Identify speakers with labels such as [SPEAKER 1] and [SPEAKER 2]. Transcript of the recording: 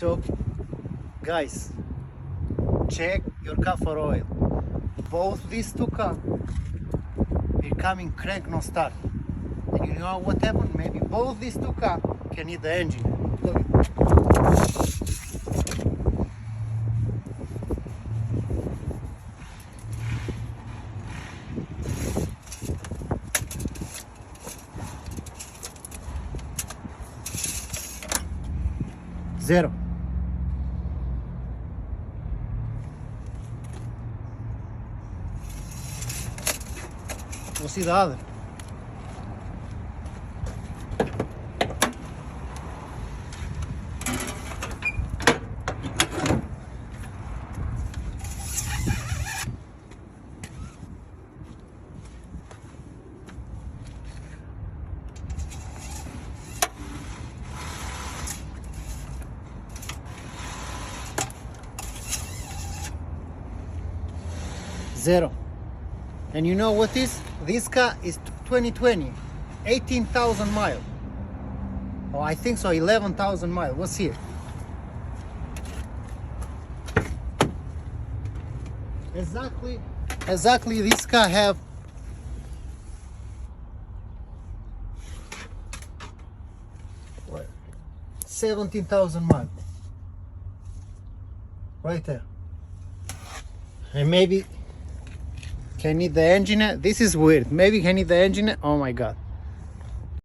[SPEAKER 1] So guys, check your car for oil. Both these two cars are coming crank no start. And you know what happened? Maybe both these two cars can hit the engine. Look. Zero. We'll see the other. Zero. And you know what is? This car is 2020, 18,000 miles. Oh, I think so, 11,000 miles. What's here? Exactly this car have 17,000 miles. Right there. And maybe can hit the engine. This is weird. Maybe can hit the engine. Oh my god.